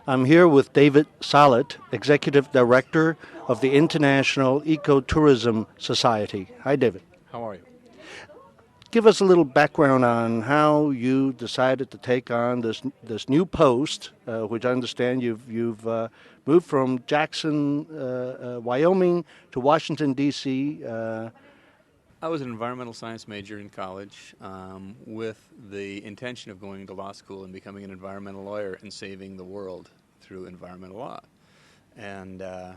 I'm here with David Sollitt, Executive Director of the International Ecotourism Society. Hi, David. How are you? Give us a little background on how you decided to take on this new post, which I understand you've moved from Jackson, Wyoming, to Washington D.C. I was an environmental science major in college with the intention of going to law school and becoming an environmental lawyer and saving the world through environmental law. And I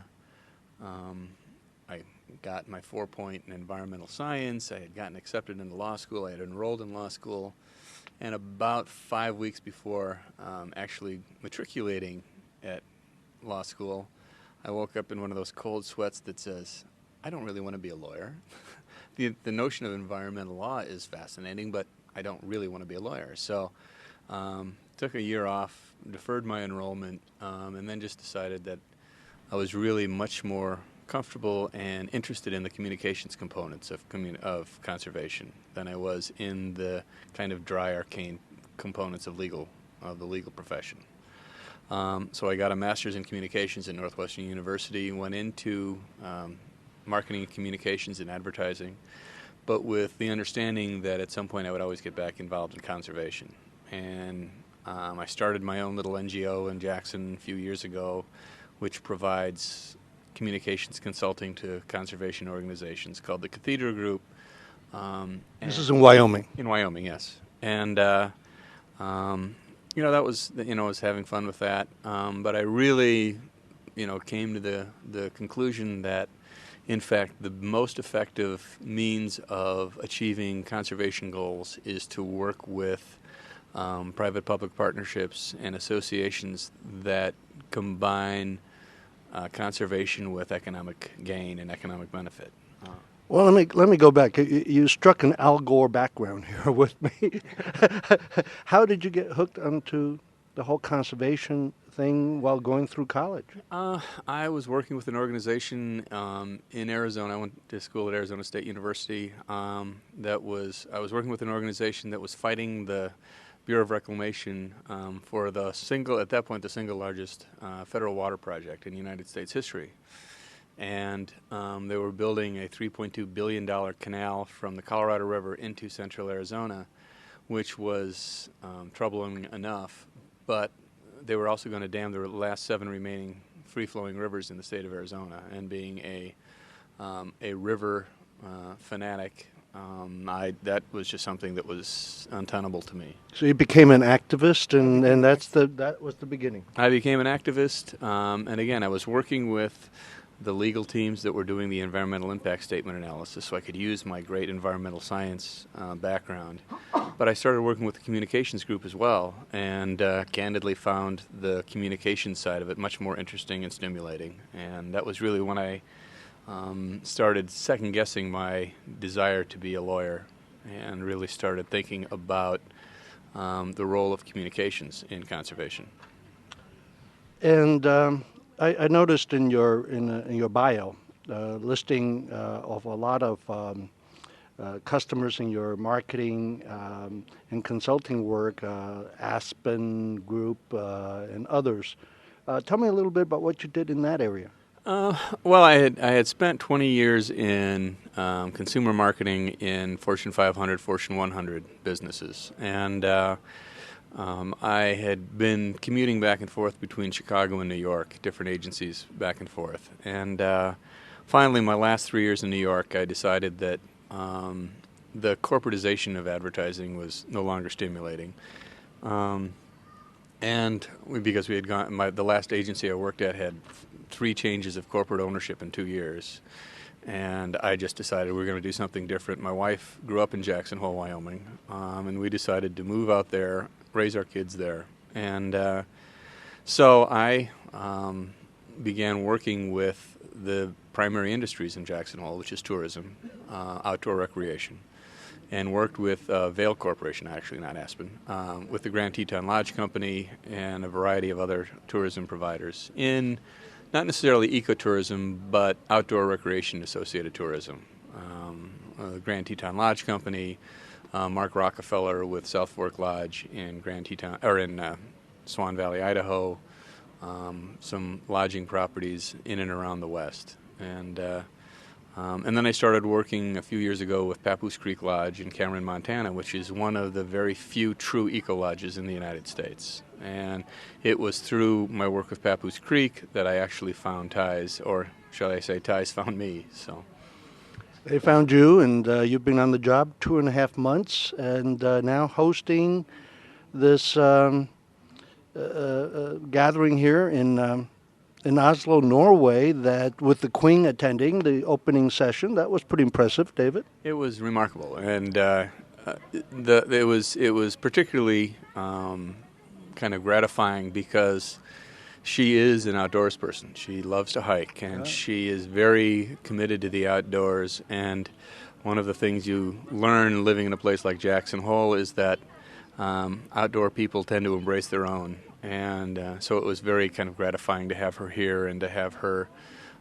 got my 4-point in environmental science. I had gotten accepted into law school. I had enrolled in law school. And about 5 weeks before actually matriculating at law school, I woke up in one of those cold sweats that says, I don't really want to be a lawyer. The notion of environmental law is fascinating, but I don't really want to be a lawyer. So took a year off, deferred my enrollment, and then just decided that I was really much more comfortable and interested in the communications components of conservation than I was in the kind of dry, arcane components of the legal profession. So I got a master's in communications at Northwestern University, went into marketing, communications, and advertising, but with the understanding that at some point I would always get back involved in conservation. And I started my own little NGO in Jackson a few years ago, which provides communications consulting to conservation organizations called the Cathedral Group. This is in Wyoming. In Wyoming, yes. And that was, I was having fun with that. But I really, came to the conclusion that, in fact, the most effective means of achieving conservation goals is to work with private-public partnerships and associations that combine conservation with economic gain and economic benefit. Well, let me go back. You struck an Al Gore background here with me. How did you get hooked onto the whole conservation thing while going through college? I was working with an organization in Arizona. I went to school at Arizona State University. I was working with an organization that was fighting the Bureau of Reclamation for at that point, the single largest federal water project in United States history. And they were building a $3.2 billion canal from the Colorado River into central Arizona, which was troubling enough, but they were also going to dam the last 7 remaining free-flowing rivers in the state of Arizona. And being a river fanatic, that was just something that was untenable to me. So you became an activist, and that was the beginning. I became an activist, and again, I was working with the legal teams that were doing the environmental impact statement analysis, so I could use my great environmental science background. But I started working with the communications group as well, and candidly found the communications side of it much more interesting and stimulating. And that was really when I started second-guessing my desire to be a lawyer and really started thinking about the role of communications in conservation. And I noticed in your bio listing of a lot of customers in your marketing and consulting work, Aspen Group and others. Tell me a little bit about what you did in that area. Well, I had spent 20 years in consumer marketing in Fortune 500, Fortune 100 businesses, and I had been commuting back and forth between Chicago and New York, different agencies back and forth. And finally, my last 3 years in New York, I decided that the corporatization of advertising was no longer stimulating. And because we had the last agency I worked at had 3 changes of corporate ownership in 2 years. And I just decided we were going to do something different. My wife grew up in Jackson Hole, Wyoming, and we decided to move out there, raise our kids there. And so I began working with the primary industries in Jackson Hole, which is tourism, outdoor recreation, and worked with Vail Corporation, actually not Aspen, with the Grand Teton Lodge Company and a variety of other tourism providers in not necessarily ecotourism, but outdoor recreation-associated tourism. The Grand Teton Lodge Company, Mark Rockefeller with South Fork Lodge in Swan Valley, Idaho, some lodging properties in and around the West. And then I started working a few years ago with Papoose Creek Lodge in Cameron, Montana, which is one of the very few true eco-lodges in the United States. And it was through my work with Papoose Creek that I actually found Ties, or shall I say Ties found me. So They found you, and you've been on the job 2.5 months, and now hosting this gathering here in Oslo, Norway, that with the Queen attending the opening session. That was pretty impressive, David. it was remarkable, and it was particularly kind of gratifying because she is an outdoors person. She loves to hike, and she is very committed to the outdoors. And one of the things you learn living in a place like Jackson Hole is that outdoor people tend to embrace their own. And so it was very kind of gratifying to have her here and to have her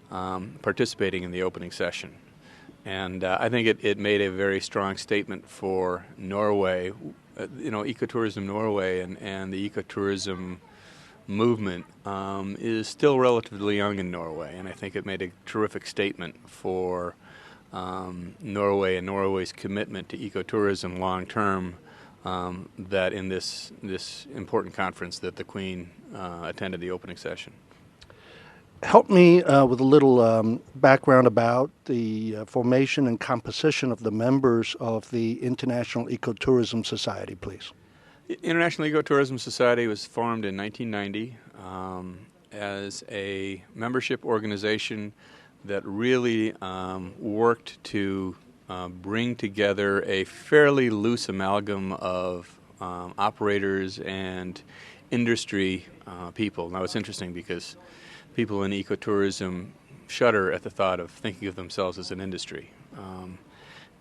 participating in the opening session. And I think it made a very strong statement for Norway. Ecotourism Norway and the ecotourism movement is still relatively young in Norway, and I think it made a terrific statement for Norway and Norway's commitment to ecotourism long term. That in this important conference that the Queen attended the opening session. Help me with a little background about the formation and composition of the members of the International Ecotourism Society, please. International Ecotourism Society was formed in 1990 as a membership organization that really worked to bring together a fairly loose amalgam of operators and industry people. Now, it's interesting because people in ecotourism shudder at the thought of thinking of themselves as an industry.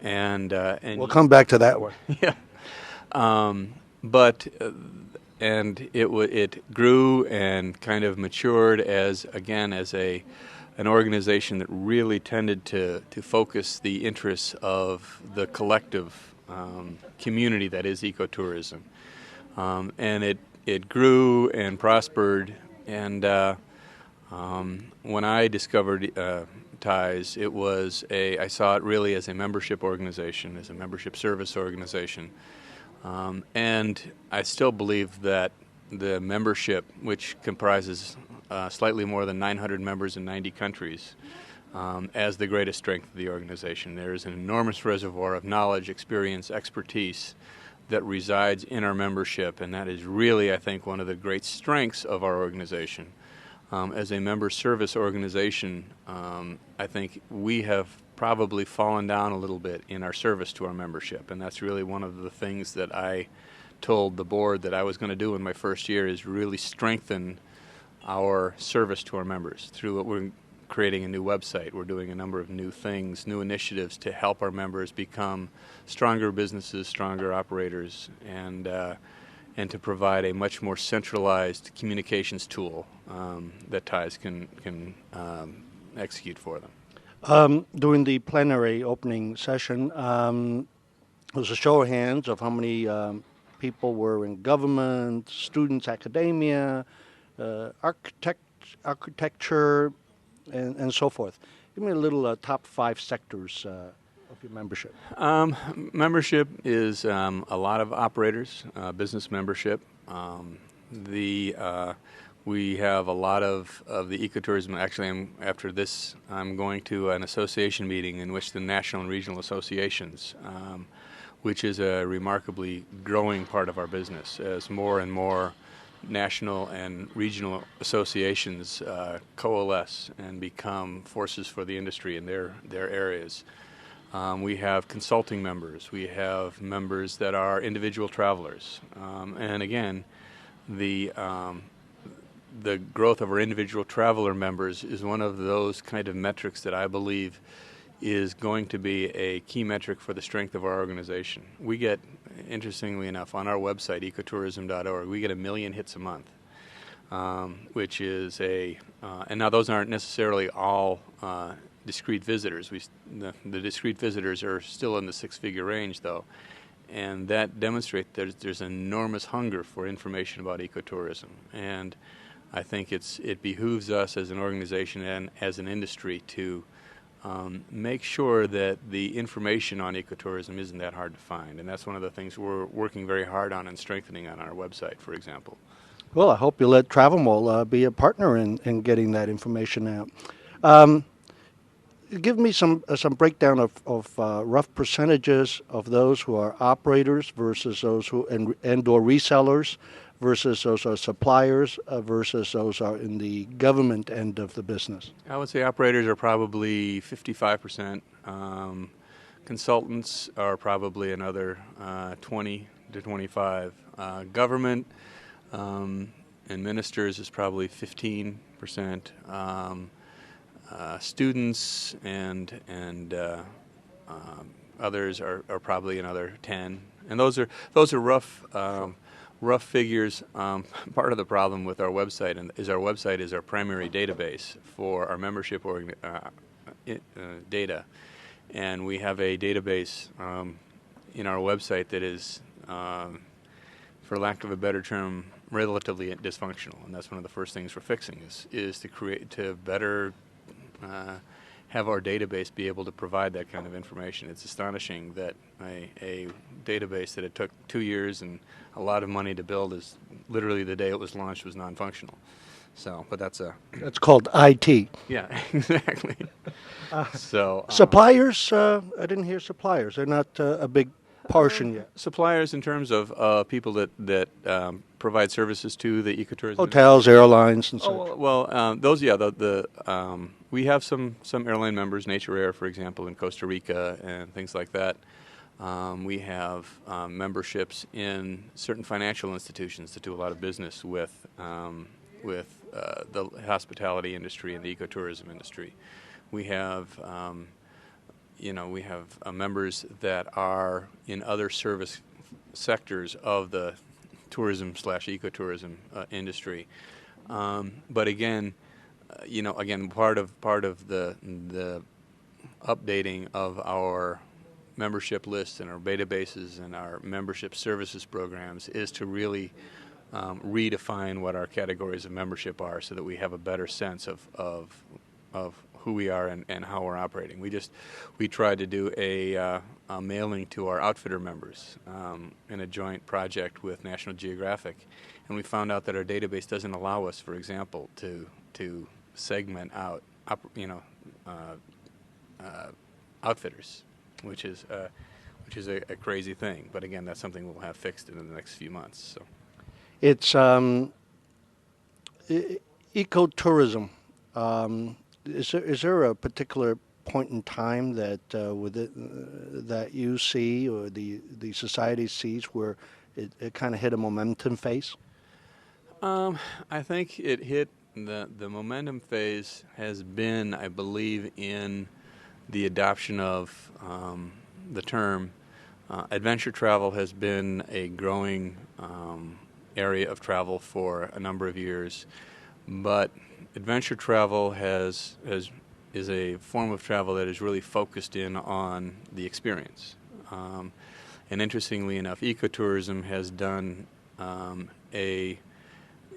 And we'll come back to that one. Yeah. But it grew and kind of matured as an organization that really tended to focus the interests of the collective community that is ecotourism. And it grew and prospered. And when I discovered Ties, I saw it really as a membership organization, as a membership service organization. And I still believe that the membership, which comprises slightly more than 900 members in 90 countries, as the greatest strength of the organization. There is an enormous reservoir of knowledge, experience, expertise that resides in our membership, and that is really, I think, one of the great strengths of our organization. As a member service organization, I think we have probably fallen down a little bit in our service to our membership, and that's really one of the things that I told the board that I was going to do in my first year, is really strengthen our service to our members through what we're creating a new website. We're doing a number of new things, new initiatives to help our members become stronger businesses, stronger operators, and to provide a much more centralized communications tool that Ties can execute for them. During the plenary opening session, there was a show of hands of how many people were in government, students, academia, architecture, and so forth. Give me a little top 5 sectors of your membership. Membership is a lot of operators, business membership. We have a lot of the ecotourism. Actually, after this, I'm going to an association meeting in which the national and regional associations, which is a remarkably growing part of our business, as more and more national and regional associations coalesce and become forces for the industry in their areas. We have consulting members. We have members that are individual travelers. And again, the growth of our individual traveler members is one of those kind of metrics that I believe is going to be a key metric for the strength of our organization. We get, interestingly enough, on our website, ecotourism.org, we get 1 million hits a month, which is and now those aren't necessarily all discrete visitors. The discrete visitors are still in the 6-figure range, though, and that demonstrates there's enormous hunger for information about ecotourism. And I think it behooves us as an organization and as an industry to make sure that the information on ecotourism isn't that hard to find. And that's one of the things we're working very hard on and strengthening on our website, for example. Well, I hope you let TravelMall be a partner in getting that information out. Um, Give me some breakdown of rough percentages of those who are operators versus those who and or resellers versus those are suppliers versus those are in the government end of the business. I would say operators are probably 55%. Consultants are probably another 20 to 25. Government and ministers is probably 15%. Students and others are probably another 10, and those are rough figures. Part of the problem with our website is our primary database for our membership data, and we have a database in our website that is, for lack of a better term, relatively dysfunctional, and that's one of the first things we're fixing is to better have our database be able to provide that kind of information. It's astonishing that a database that it took 2 years and a lot of money to build is literally the day it was launched was non-functional. So, but that's called IT. Yeah, exactly. So suppliers, I didn't hear suppliers. They're not a big portion yet. Suppliers in terms of people that provide services to the ecotourism. Hotels, airlines, and such. Those, yeah. We have some airline members, Nature Air, for example, in Costa Rica and things like that. We have memberships in certain financial institutions that do a lot of business with the hospitality industry and the ecotourism industry. We have members that are in other service sectors of the tourism/ecotourism industry. But again, part of the updating of our membership lists and our databases and our membership services programs is to really redefine what our categories of membership are, so that we have a better sense of who we are and how we're operating. We tried to do a mailing to our outfitter members in a joint project with National Geographic, and we found out that our database doesn't allow us, for example, to segment out outfitters, which is a crazy thing. But again, that's something we'll have fixed in the next few months. So it's ecotourism. Is there a particular point in time that that you see or the society sees where it kind of hit a momentum phase? I think it hit the momentum phase has been, I believe, in the adoption of the term. Adventure travel has been a growing area of travel for a number of years, but adventure travel is a form of travel that is really focused in on the experience. And interestingly enough, ecotourism has done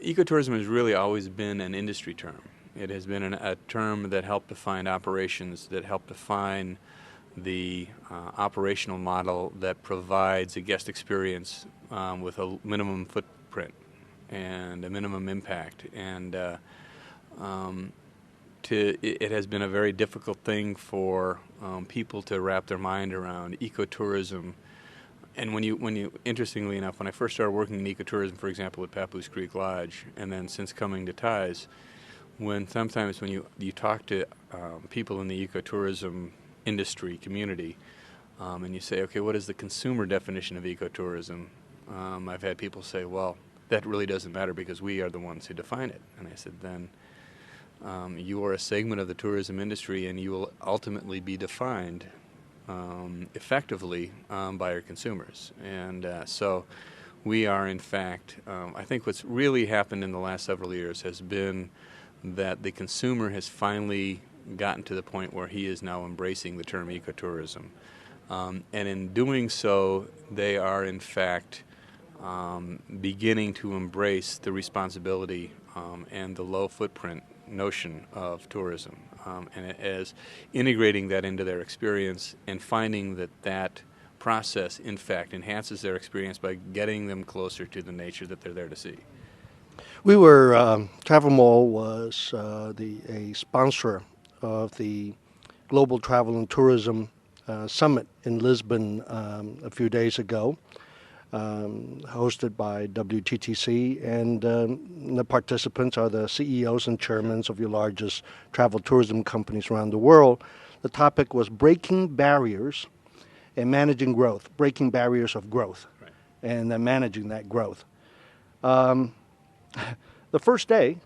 ecotourism has really always been an industry term. It has been a term that helped define operations, that helped define the operational model that provides a guest experience with a minimum footprint and a minimum impact. And it has been a very difficult thing for people to wrap their mind around ecotourism. And when you interestingly enough, when I first started working in ecotourism, for example, at Papoose Creek Lodge, and then since coming to Ties, sometimes when you talk to people in the ecotourism industry community, and you say, okay, what is the consumer definition of ecotourism? I've had people say, well, that really doesn't matter because we are the ones who define it. And I said, then you are a segment of the tourism industry, and you will ultimately be defined effectively by your consumers. And so we are, in fact, I think what's really happened in the last several years has been that the consumer has finally gotten to the point where he is now embracing the term ecotourism. And in doing so, they are, in fact, beginning to embrace the responsibility and the low footprint notion of tourism, and as integrating that into their experience and finding that that process, in fact, enhances their experience by getting them closer to the nature that they're there to see. We were Travel Mall was a sponsor of the Global Travel and Tourism Summit in Lisbon a few days ago, hosted by WTTC, and the participants are the CEOs and chairmen of your largest travel tourism companies around the world. The topic was breaking barriers and managing growth, breaking barriers of growth, Right. and then managing that growth. The first day,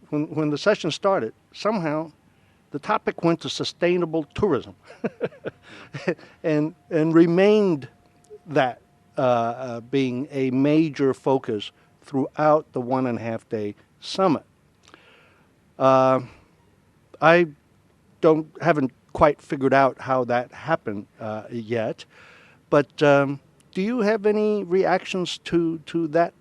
when the session started, somehow the topic went to sustainable tourism and remained that being a major focus throughout the 1.5 day summit. I haven't quite figured out how that happened yet, but do you have any reactions to that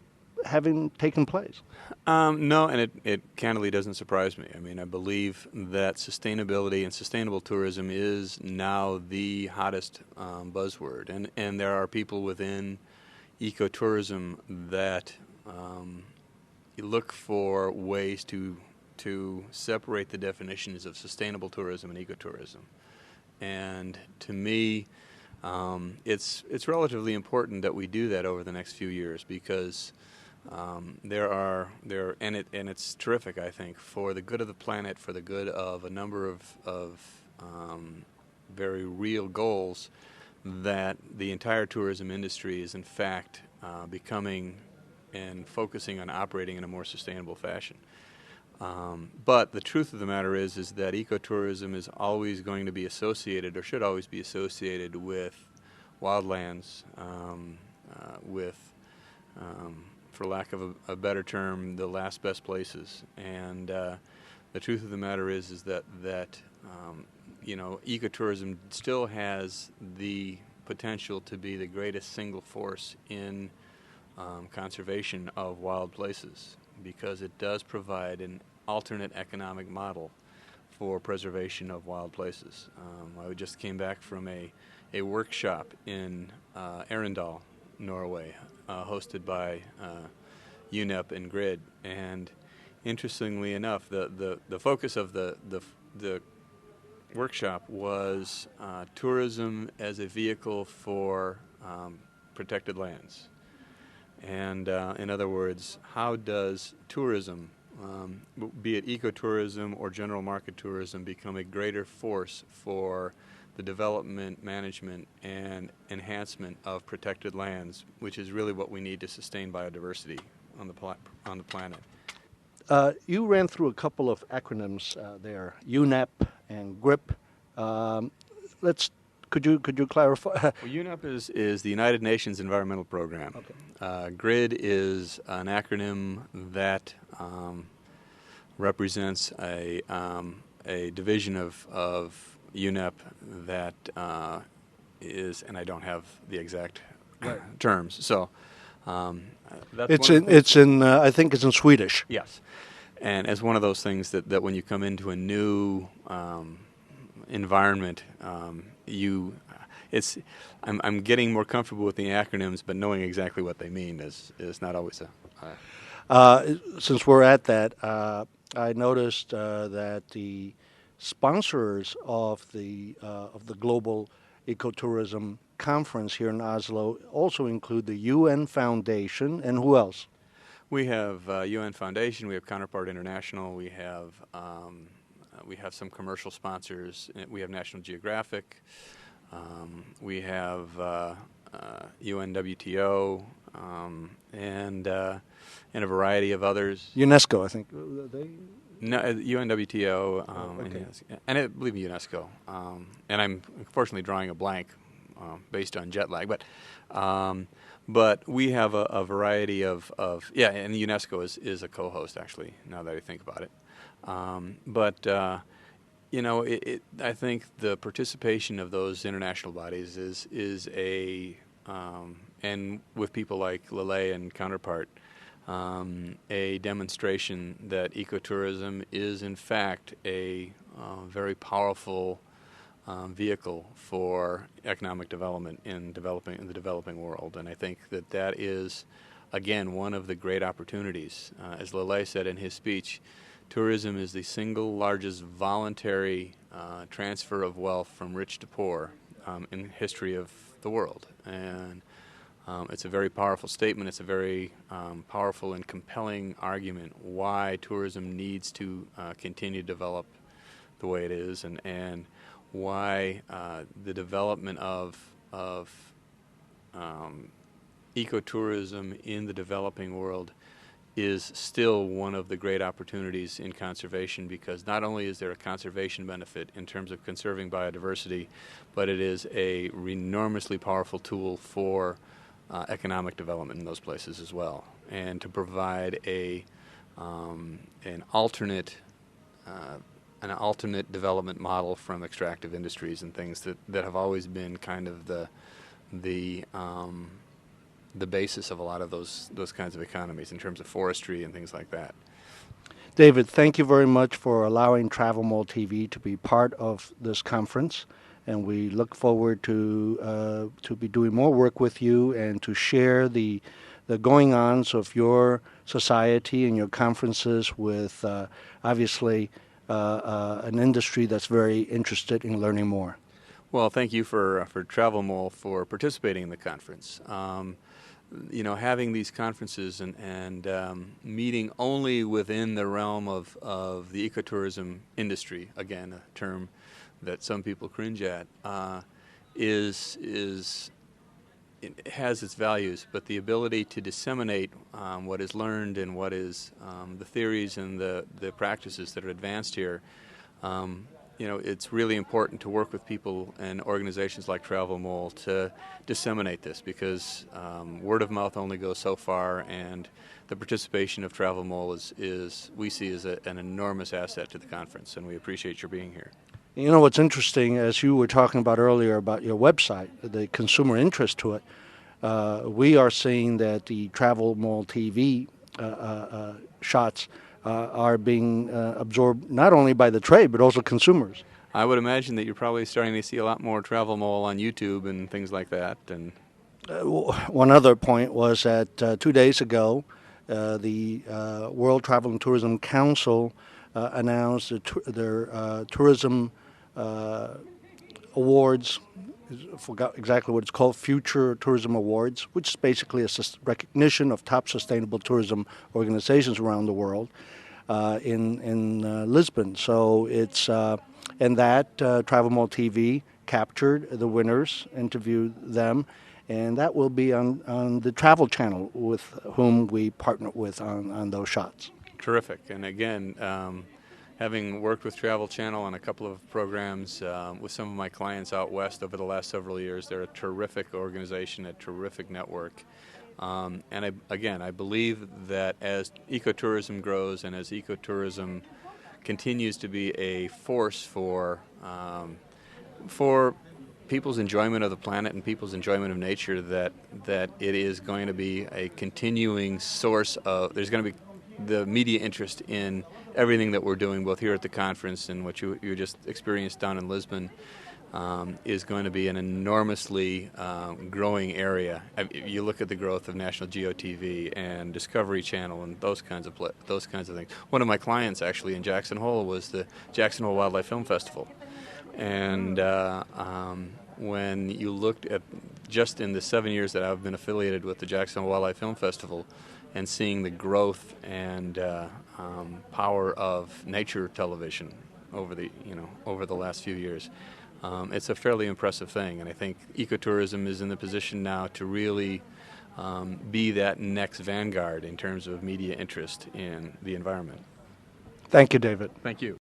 having taken place? No, and it candidly doesn't surprise me. I mean, I believe that sustainability and sustainable tourism is now the hottest buzzword, and there are people within ecotourism that look for ways to separate the definitions of sustainable tourism and ecotourism. And to me, it's relatively important that we do that over the next few years, because it's terrific, I think, for the good of the planet, for the good of a number of very real goals, that the entire tourism industry is in fact becoming and focusing on operating in a more sustainable fashion. But the truth of the matter is that ecotourism is always going to be associated, or should always be associated, with wildlands, for lack of a better term, the last best places. And the truth of the matter is that ecotourism still has the potential to be the greatest single force in conservation of wild places, because it does provide an alternate economic model for preservation of wild places. I just came back from a workshop in Arendal, Norway, hosted by UNEP and GRID, and interestingly enough, the focus of the workshop was tourism as a vehicle for protected lands. And in other words, how does tourism, be it ecotourism or general market tourism, become a greater force for the development, management, and enhancement of protected lands, which is really what we need to sustain biodiversity on the planet. You ran through a couple of acronyms there, UNEP and GRIP. Could you clarify? Well, UNEP is the United Nations Environmental Program. Okay. GRID is an acronym that represents a division of UNEP that is, and I don't have the exact terms. So that's I think it's in Swedish. Yes, and as one of those things that when you come into a new environment, I'm getting more comfortable with the acronyms, but knowing exactly what they mean is not always Since we're at that, I noticed that the sponsors of the Global Ecotourism Conference here in Oslo also include the UN Foundation, and who else? We have UN Foundation, we have Counterpart International, we have some commercial sponsors, we have National Geographic, we have UNWTO, and a variety of others. UNESCO, I think. No, UNWTO, Okay. and I believe UNESCO. And I'm unfortunately drawing a blank based on jet lag, but we have a variety of and UNESCO is a co-host, actually, now that I think about it. I think the participation of those international bodies is and with people like Lille and Counterpart, a demonstration that ecotourism is in fact a very powerful vehicle for economic development in the developing world. And I think that that is, again, one of the great opportunities. As Lele said in his speech, tourism is the single largest voluntary transfer of wealth from rich to poor in the history of the world. And it's a very powerful statement. It's a very powerful and compelling argument why tourism needs to continue to develop the way it is, and why the development of ecotourism in the developing world is still one of the great opportunities in conservation, because not only is there a conservation benefit in terms of conserving biodiversity, but it is a enormously powerful tool for economic development in those places as well, and to provide an alternate development model from extractive industries and things that have always been kind of the basis of a lot of those kinds of economies in terms of forestry and things like that. David, thank you very much for allowing Travel Mall TV to be part of this conference, and we look forward to be doing more work with you and to share the going-ons of your society and your conferences with obviously an industry that's very interested in learning more. Well, thank you for Travel Mall for participating in the conference. Having these conferences and meeting only within the realm of the ecotourism industry, again, a term that some people cringe at, it has its values, but the ability to disseminate what is learned and what is the theories and the practices that are advanced here, it's really important to work with people and organizations like Travel Mall to disseminate this, because word of mouth only goes so far, and the participation of Travel Mall we see as an enormous asset to the conference, and we appreciate your being here. You know what's interesting, as you were talking about earlier about your website, the consumer interest to it, we are seeing that the Travel Mall TV shots are being absorbed not only by the trade but also consumers. I would imagine that you're probably starting to see a lot more Travel Mall on YouTube and things like that. And one other point was that 2 days ago, the World Travel and Tourism Council announced their tourism awards. I forgot exactly what it's called, Future Tourism Awards, which is basically a recognition of top sustainable tourism organizations around the world in Lisbon. So it's and that Travel Mall TV captured the winners, interviewed them, and that will be on the Travel Channel, with whom we partner with on those shots. Terrific. And again, having worked with Travel Channel on a couple of programs with some of my clients out west over the last several years, they're a terrific organization, a terrific network. And I believe that as ecotourism grows and as ecotourism continues to be a force for people's enjoyment of the planet and people's enjoyment of nature, that it is going to be a continuing source of, there's going to be the media interest in everything that we're doing, both here at the conference and what you just experienced down in Lisbon, is going to be an enormously growing area. You look at the growth of National Geo TV and Discovery Channel and those kinds of things. One of my clients actually in Jackson Hole was the Jackson Hole Wildlife Film Festival, and when you looked at just in the 7 years that I've been affiliated with the Jackson Hole Wildlife Film Festival, and seeing the growth and power of nature television over the last few years, it's a fairly impressive thing. And I think ecotourism is in the position now to really be that next vanguard in terms of media interest in the environment. Thank you, David. Thank you.